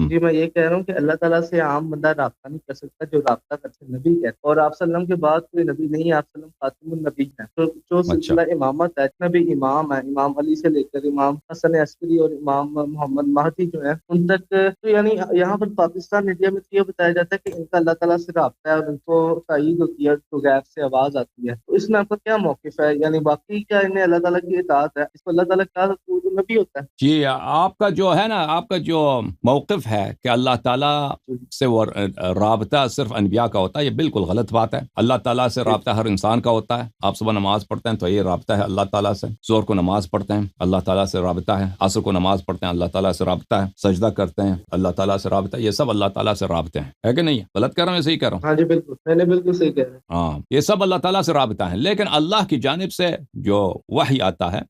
جی میں یہ کہہ رہا ہوں کہ اللہ تعالیٰ سے عام بندہ رابطہ نہیں کر سکتا جو رابطہ کرتے نبی ہے، اور آپ صلی اللہ علیہ وسلم کے بعد کوئی نبی نہیں ہے، آپ صلی اللہ علیہ وسلم خاتم النبی ہیں، تو جو اچھا سلسلہ امامت ہے، نبی امام ہے، امام علی سے لے کر امام حسن عسکری اور امام محمد مہدی جو ہیں ان تک، تو یعنی یہاں پر پاکستان انڈیا میں تو یہ بتایا جاتا ہے کہ ان کا اللہ تعالیٰ سے رابطہ ہے اور ان کو تائید ہوتی ہے، تو غیب سے آواز آتی ہے، تو اس میں آپ کا کیا موقف ہے؟ یعنی باقی کیا انہیں اللہ تعالیٰ کی اطاعت ہے؟ اس کو اللہ تعالیٰ کیا نبی ہوتا ہے؟ جی، آپ کا جو ہے نا، آپ کا جو موقف ہے کہ اللہ تعالیٰ سے وہ رابطہ صرف انبیاء کا ہوتا ہے، یہ بالکل غلط بات ہے۔ اللہ تعالیٰ سے رابطہ ہر انسان کا ہوتا ہے۔ آپ صبح نماز پڑھتے ہیں تو یہ رابطہ ہے اللہ تعالیٰ سے، ظہر کو نماز پڑھتے ہیں اللہ تعالیٰ سے رابطہ ہے، عصر کو نماز پڑھتے ہیں اللہ تعالیٰ سے رابطہ ہے، سجدہ کرتے ہیں اللہ تعالیٰ سے رابطہ ہے، یہ سب اللہ تعالیٰ سے رابطے ہیں، ہے کہ نہیں؟ غلط کہہ رہا ہوں یا صحیح کہہ رہا ہوں؟ ہاں جی بالکل، میں نے بالکل صحیح کہہ رہا ہوں۔ ہاں، یہ سب اللہ تعالیٰ سے رابطہ ہے، لیکن اللہ کی جانب سے جو وحی آتا ہے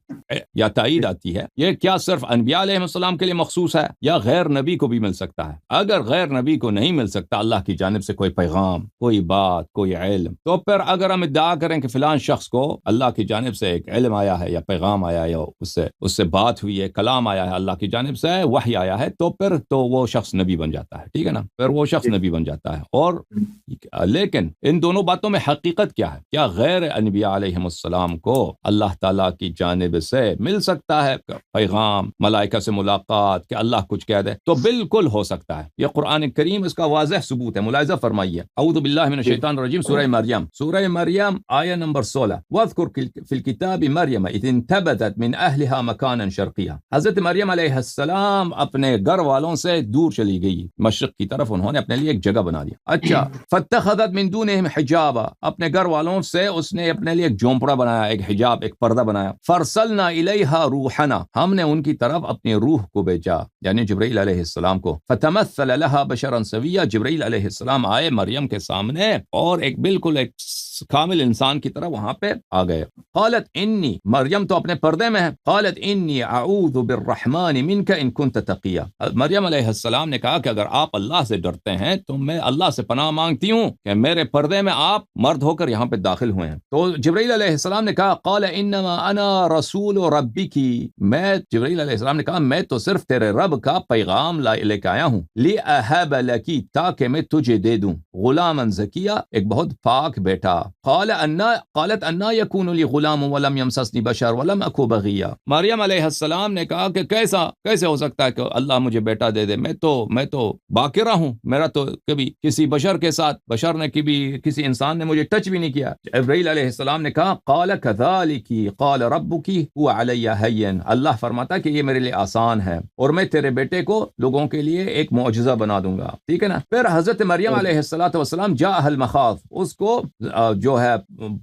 یا تائید آتی ہے، یہ کیا صرف انبیاء علیہ السلام کے لیے مخصوص ہے یا غیر نبی کو بھی مل سکتا ہے؟ اگر غیر نبی کو نہیں مل سکتا اللہ کی جانب سے کوئی پیغام، کوئی بات، کوئی علم، تو پھر اگر ہم ادعا کریں کہ فلان شخص کو اللہ کی جانب سے ایک علم آیا ہے یا پیغام آیا ہے یا اس سے بات ہوئی ہے، کلام آیا ہے، اللہ کی جانب سے وحی آیا ہے، تو پھر تو وہ شخص نبی بن جاتا ہے، ٹھیک ہے نا؟ پھر وہ شخص نبی بن جاتا ہے۔ اور لیکن ان دونوں باتوں میں حقیقت کیا ہے؟ کیا غیر انبیاء علیہ السلام کو اللہ تعالیٰ کی جانب سے مل سکتا ہے پیغام، ملائکہ سے ملاقات، کہ اللہ کچھ کہہ دے؟ تو بالکل ہو سکتا ہے، یہ قرآن کریم اس کا واضح ثبوت ہے۔ ملاحظہ فرمائیے، اعوذ باللہ من الشیطان الرجیم، سورہ مریم، سورہ مریم آیہ نمبر 16، وَاذْكُرْ فِي الْكِتَابِ مَرْيَمَ إِذِ انْتَبَذَتْ مِنْ أَهْلِهَا مَكَانًا شَرْقِيًّا۔ حضرت مریم علیہ السلام اپنے گھر والوں سے دور چلی گئی، مشرق کی طرف انہوں نے اپنے لیے ایک جگہ بنا لیا۔ اچھا، فَاتَّخَذَتْ مِن دُونِهِمْ حِجَابًا، اپنے گھر والوں سے اس نے اپنے لیے ایک جھونپڑا بنایا، ایک حجاب، ایک پردہ بنایا۔ فَأَرْسَلْنَا إِلَيْهَا رُوحَنَا، ہم نے ان کی طرف اپنے روح کو بھیجا، یعنی جبرائیل علیہ السلام کو۔ فَتَمَثَّلَ لَهَا بَشَرًا سَوِيًّا، جبرائیل علیہ السلام آئے مریم کے سامنے اور ایک بالکل ایک کامل انسان کی طرح وہاں پہ آ گئے۔ قالت انی، مریم تو اپنے پردے میں ہے، قالت انی اعوذ بالرحمن منک ان کنت تقیا۔ مریم علیہ السلام نے کہا کہ اگر آپ اللہ سے ڈرتے ہیں تو میں اللہ سے پناہ مانگتی ہوں کہ میرے پردے میں آپ مرد ہو کر یہاں پہ داخل ہوئے ہیں۔ تو جبرائیل علیہ السلام نے کہا قال انما انا رسول ربک، میں، جبرائیل علیہ السلام نے کہا میں تو صرف تیرے رب کا پیغام لے کے آیا ہوں، لأہب لکی، تاکہ میں تجھے دے دوں، غلاما زکیہ، ایک بہت پاک بیٹا۔ قالت انا یکون لی غلام ولم یمسسنی بشر ولم اکو بغیہ۔ مریم علیہ السلام نے کہا کہ کیسے ہو سکتا ہے کہ اللہ مجھے بیٹا دے دے، میں تو باقرہ ہوں، میرا تو کبھی کسی بشر نے کبھی کسی انسان نے مجھے ٹچ بھی نہیں کیا۔ جبرائیل علیہ السلام نے کہا قال کذالک قال ربک هو علی ہین، اللہ فرماتا کہ یہ میرے لیے آسان ہے اور میں تیرے بیٹے کو لوگوں کے لیے ایک معجزہ بنا دوں گا، ٹھیک ہے نا؟ پھر حضرت مریم علیہ السلام جاء المخاض، اس کو جو ہے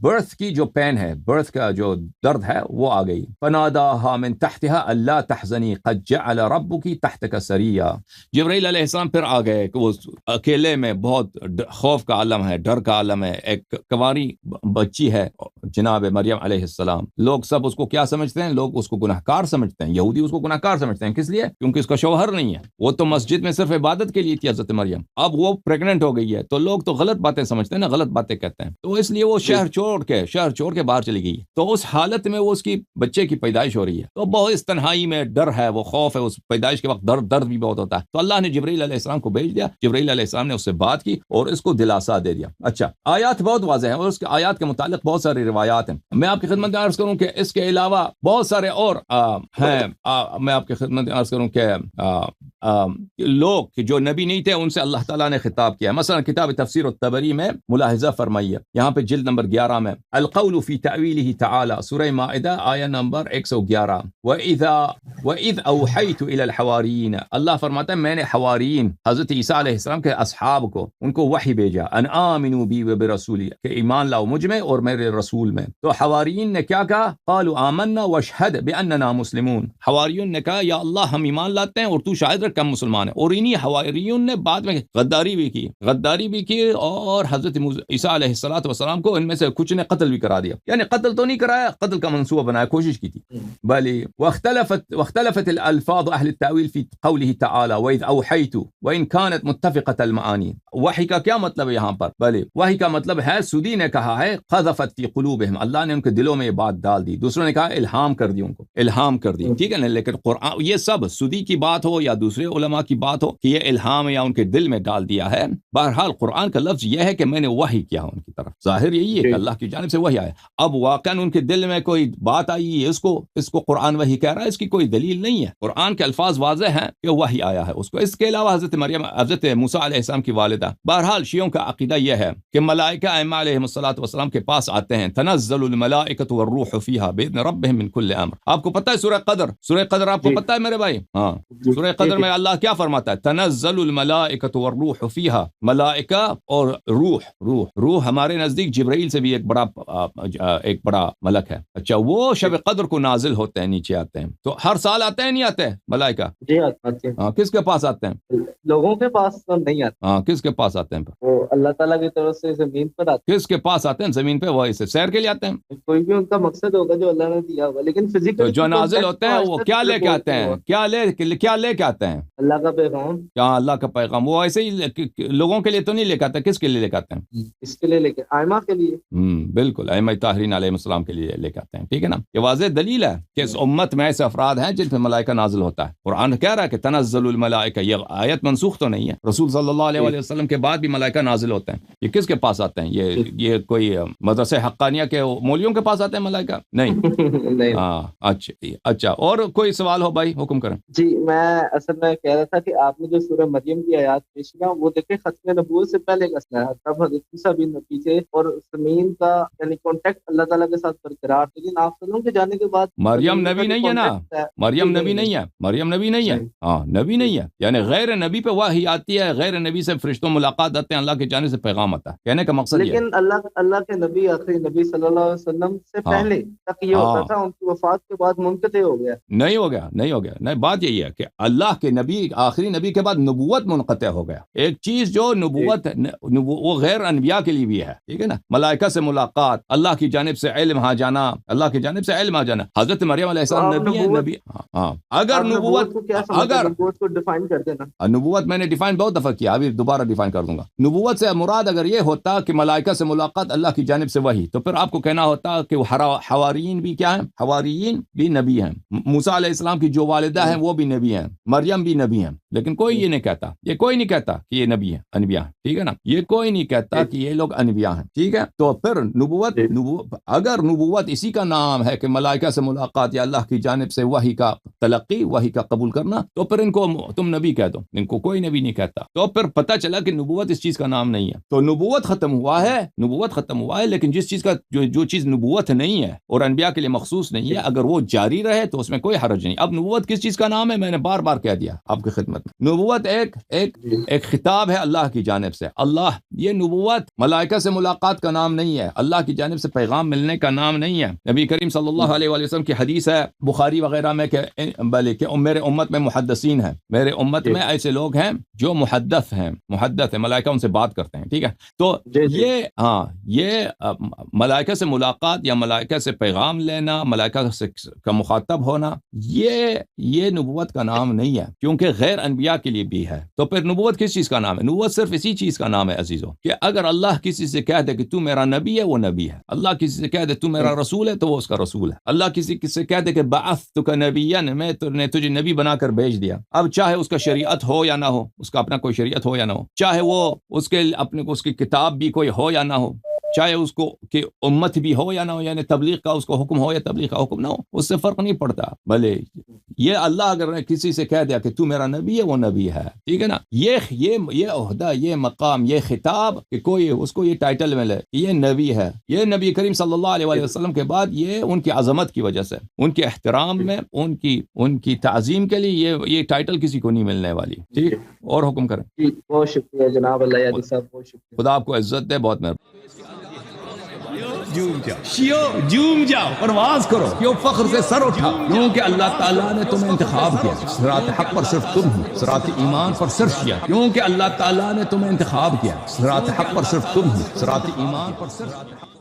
برتھ کی جو پین ہے، برتھ کا جو درد ہے وہ آ گئی۔ فناداها من تحتها الا تحزنی قد جعل ربک تحتک سریا۔ جبرائیل علیہ السلام پھر آ گئے کہ وہ اکیلے میں بہت خوف کا عالم ہے، ڈر کا عالم ہے، ایک کنواری بچی ہے جناب مریم علیہ السلام، لوگ سب اس کو کیا سمجھتے ہیں؟ لوگ اس کو گناہگار سمجھتے ہیں، یہودی اس کو گناہگار سمجھتے ہیں، کس لیے؟ کیونکہ اس کا شوہر نہیں ہے، وہ تو مسجد میں صرف عبادت کے لیے تھی حضرت مریم، اب وہ پریگننٹ ہو گئی ہے، تو لوگ تو غلط باتیں سمجھتے ہیں نا، غلط باتیں کہتے ہیں، تو اس لیے وہ شہر چھوڑ کے باہر چلی گئی، تو اس حالت میں وہ اس کی بچے کی پیدائش ہو رہی ہے، تو بہت اس تنہائی میں ڈر ہے، وہ خوف ہے، اس پیدائش کے وقت درد بھی بہت ہوتا ہے، تو اللہ نے جبرائیل علیہ السلام کو بھیج دیا، جبرائیل علیہ السلام نے اس سے بات کی اور اس کو دلاسا دے دیا۔ اچھا، آیات بہت واضح ہیں اور اس کے آیات کے متعلق بہت ساری روایات ہیں، میں آپ کی خدمت میں عرض کروں کہ اس کے علاوہ بہت سارے اور ہیں، میں آپ کی خدمت میں عرض کروں کہ لوگ جو نبی نہیں تھے ان سے اللہ تعالیٰ نے خطاب کیا، مثلا کتاب تفسیر الطبری میں ملاحظہ فرمائیے، یہاں پہ جلد نمبر 11 میں القول فی تعویلہ تعالی، سورہ مائدہ آیہ نمبر 111، وَإِذْ أَوْحَيْتُ إِلَى الْحَوَارِيِّينَ، اللہ فرماتا ہے میں نے حوارین حضرت عیسیٰ علیہ السلام کے اصحاب کو، ان کو وحی بھیجا، ان آمنوا بی وبرسولی، کہ ایمان لاؤ مجھ میں اور میرے رسول میں، تو حوارین نے کیا کہا؟ قالوا آمنا واشہد بأننا مسلمون، حواریون نے کہا یا اللہ ہم ایمان لاتے ہیں اور تو شاہد رکھ ہم مسلمان ہیں، اور انہی حواریون نے بعد میں غداری بھی کی اور حضرت عیسیٰ علیہ السلام کو ان میں سے کچھ نے قتل بھی کرا دیا، یعنی قتل تو نہیں کرایا، قتل کا منصوبہ بنایا، کوشش کی تھی، بلی واختلفت الالفاظ اہل التاویل فی قوله تعالی وَإِذْ أَوْحَيْتُ وَإِنْ كَانَتْ مُتَّفِقَةَ الْمَعَانِي، وحی کا کیا مطلب ہے یہاں پر؟ بلی وحی کا مطلب ہے، سودی نے کہا ہے قذفت فی قلوبہم، اللہ نے ان کے دلوں میں یہ بات ڈال دی، دوسروں نے کہا الہام کر دی، ان کو الہام کر دی، ٹھیک ہے نا؟ لیکن قرآن یہ سب سودی کی بات ہو یا دوسرے علماء علماء کی بات ہو کہ یہ الہام یا ان کے دل میں ڈال دیا ہے، بہرحال قرآن کا لفظ یہ ہے کہ میں نے وحی کیا ان کی طرف، ظاہر یہی ہے کہ اللہ کی جانب سے وحی آیا۔ اب واقعاً ان کے دل میں کوئی بات آئی ہے، اس کو قرآن وحی کہہ رہا ہے، اس کی کوئی دلیل نہیں ہے۔ قرآن کے الفاظ واضح ہیں کہ وحی آیا ہے اس کو۔ اس کے علاوہ حضرت موسیٰ علیہ السلام کی والدہ، بہرحال شیعوں کا عقیدہ یہ ہے کہ ملائکہ ائمہ علیہم الصلوۃ والسلام کے پاس آتے ہیں، تنزل الملائکۃ والروح فیہا باذن ربہم من کل امر۔ آپ کو پتہ ہے سورہ قدر آپ کو پتہ ہے میرے بھائی؟ ہاں، سورہ قدر میں اللہ کیا فرماتا ہے؟ تنزل الملائکۃ والروح فیہا، ملائکہ اور روح ہمارے نزدیک جبرائیل سے بھی ایک بڑا ملک ہے۔ اچھا، وہ شب قدر کو نازل ہوتے ہیں، نیچے آتے ہیں، تو ہر سال آتے ہیں نہیں آتے ملائکہ؟ جی آتے ہیں۔ ہاں، کس کے پاس آتے ہیں؟ لوگوں کے پاس تو نہیں آتے۔ ہاں، کس کے پاس آتے ہیں؟ وہ اللہ تعالیٰ کی طرف سے زمین پر آتے ہیں۔ کس کے پاس آتے ہیں زمین پہ؟ وہ اسے سیر کے لیے آتے ہیں، کوئی بھی ان کا مقصد ہوگا جو اللہ نے دیا ہوگا، لیکن فزیکل جو نازل ہوتے ہیں وہ کیا لے کے آتے ہیں؟ کیا لے کے آتے ہیں؟ اللہ کا پیغام۔ کیا اللہ کا پیغام؟ وہ ایسے ہی لوگوں کے لیے تو نہیں لے کے آتے، کس کے لیے لے کے آتے ہیں؟ اس کے لیے لے کے ائمہ کے لیے۔ بالکل، ائمہ طاہرین علیہ السلام کے لیے لے کے آتے ہیں، ٹھیک ہے نا؟ یہ واضح دلیل ہے کہ اس امت میں ایسے افراد ہیں جن پہ ملائکہ نازل ہوتا ہے۔ قرآن کہہ رہا ہے کہ تنزل الملائکہ، یہ آیت منسوخ تو نہیں ہے، رسول صلی اللہ علیہ وسلم کے بعد بھی ملائکہ نازل ہوتے ہیں۔ یہ کس کے پاس آتے ہیں؟ یہ کوئی مدرسہ حقانیہ کے مولویوں کے پاس آتے ہیں ملائکہ؟ نہیں۔ ہاں، اچھا، اور کوئی سوال ہو بھائی حکم کریں۔ جی، میں اصل میں کہہ رہا تھا کہ آپ نے جو سورہ مریم کی آیات پیش کیا وہ دیکھیں ختم نبوت سے پہلے کا ہے، تب حضرت عیسیٰ بھی نتیجے اور زمین کا یعنی کانٹیکٹ اللہ تعالیٰ کے ساتھ برقرار، لیکن آپ سلام کے جانے کے بعد مریم نبی نہیں ہے نا، مریم نبی نہیں ہے، مریم نبی نہیں ہے، ہاں نبی نہیں ہے، یعنی غیر نبی پہ وحی آتی ہے، غیر نبی سے فرشتوں ملاقات آتے ہیں، اللہ کی جانب سے پیغام آتا ہے، کہنے کا مقصد یہ ہے۔ لیکن اللہ کے نبی، آخری نبی صلی اللہ علیہ وسلم سے پہلے تک یہ ہوتا تھا، ان کی وفات کے بعد منقطع ہو گیا؟ نہیں ہو گیا، نہیں، بات یہی ہے کہ اللہ کے نبی، آخری نبی کے بعد نبوت منقطع ہو گیا۔ ایک چیز جو نبوت وہ غیر انبیاء کے لیے بھی ہے، ٹھیک ہے نا؟ ملائکہ سے ملاقات، اللہ کی جانب سے علم آ جانا، اللہ کی جانب سے علم آ جانا۔ حضرت مریم علیہ السلام نبی ہے، نبی ہاں۔ اگر نبوت کو ڈیفائن کر دینا، نبوت میں نے ڈیفائن بہت دفعہ کیا، ابھی دوبارہ ڈیفائن کر دوں گا۔ نبوت سے مراد اگر یہ ہوتا کہ ملائکہ سے ملاقات اللہ کی جانب سے وحی، تو پھر آپ کو کہنا ہوتا کہ حواریین بھی کیا ہیں؟ حواریین بھی نبی ہیں۔ موسیٰ علیہ السلام کی جو والدہ ہیں وہ بھی نبی ہیں، مریم بھی نبی ہیں، لیکن کوئی یہ نہیں کہتا، کوئی نہیں کہتا کہ یہ نبی ہیں، انبیاء ہیں، ٹھیک ہے نا؟ یہ کوئی نہیں کہتا کہ یہ لوگ انبیاء ہیں، ٹھیک ہے؟ تو پھر نبوت اگر نبوت اسی کا نام ہے کہ ملائکہ سے ملاقات یا اللہ کی جانب سے وحی کا تلقی، وحی کا قبول کرنا، تو پھر ان کو تم نبی کہہ دو، ان کو کوئی نبی نہیں کہتا۔ تو پھر پتہ چلا کہ نبوت اس چیز کا نام نہیں ہے، تو نبوت ختم ہوا ہے، لیکن جس چیز کا جو چیز نبوت نہیں ہے اور انبیاء کے لیے مخصوص نہیں ہے، اگر وہ جاری رہے تو اس میں کوئی حرج نہیں۔ اب نبوت کس چیز کا نام ہے؟ میں نے بار بار کہہ دیا آپ کی خدمت میں، نبوت ایک خطاب ہے اللہ کی جانب سے۔ یہ نبوت ملائکہ سے ملاقات کا نام نہیں ہے، اللہ کی جانب سے پیغام ملنے کا نام نہیں ہے۔ نبی کریم صلی اللہ علیہ وسلم کی حدیث ہے بخاری وغیرہ میں کہ میرے امت میں محدثین ہیں، میرے امت میں ایسے لوگ ہیں جو محدث ہیں، ملائکہ ان سے بات کرتے ہیں، ٹھیک ہے؟ تو یہ ملائکہ سے ملاقات یا ملائکہ سے پیغام لینا، ملائکہ سے کا مخاطب ہونا، یہ نبوت کا نام نہیں ہے، کیونکہ غیر انبیاء کے لیے بھی ہے۔ تو پھر نبوت کس چیز کا نام ہے؟ نبوت صرف اسی چیز کا نام ہے عزیزو، کہ اگر اللہ کسی سے کہہ دے کہ تو میرا نبی ہے، وہ نبی ہے۔ اللہ کسی سے کہہ دے تو میرا رسول ہے، تو وہ اس کا رسول ہے۔ اللہ کسی سے کہہ دے کہ بعثتک نبیا، میں نے تجھے نبی بنا کر بھیج دیا۔ اب چاہے اس کا شریعت ہو یا نہ ہو، اس کا اپنا کوئی شریعت ہو یا نہ ہو، چاہے وہ اس کی کتاب بھی کوئی ہو یا نہ ہو، چاہے اس کو کہ امت بھی ہو یا نہ ہو، یعنی تبلیغ کا اس کو حکم ہو یا تبلیغ کا حکم نہ ہو، اس سے فرق نہیں پڑتا۔ بھلے یہ اللہ اگر کسی سے کہہ دیا کہ تو میرا نبی ہے، وہ نبی ہے، ٹھیک ہے نا؟ یہ عہدہ، یہ مقام، یہ خطاب کہ کوئی اس کو یہ ٹائٹل ملے، یہ نبی ہے، یہ نبی کریم صلی اللہ علیہ وسلم کے بعد یہ ان کی عظمت کی وجہ سے، ان کے احترام میں، ان کی تعظیم کے لیے یہ ٹائٹل کسی کو نہیں ملنے والی، ٹھیک؟ اور حکم کریں۔ بہت شکریہ جناب اللہ یادی صاحب، بہت شکریہ، خدا آپ کو عزت دے، بہت مہربانی۔ جوم جاؤ، پرواز کرو، کیوں فخر سے سر اٹھا، کیونکہ اللہ تعالیٰ نے تمہیں انتخاب کیا، صراط حق پر صرف تم ہو، صراط ایمان پر صرف کیا، کیونکہ اللہ تعالیٰ نے تمہیں انتخاب کیا، صراط حق پر صرف تم ہو، صراط ایمان پر صرف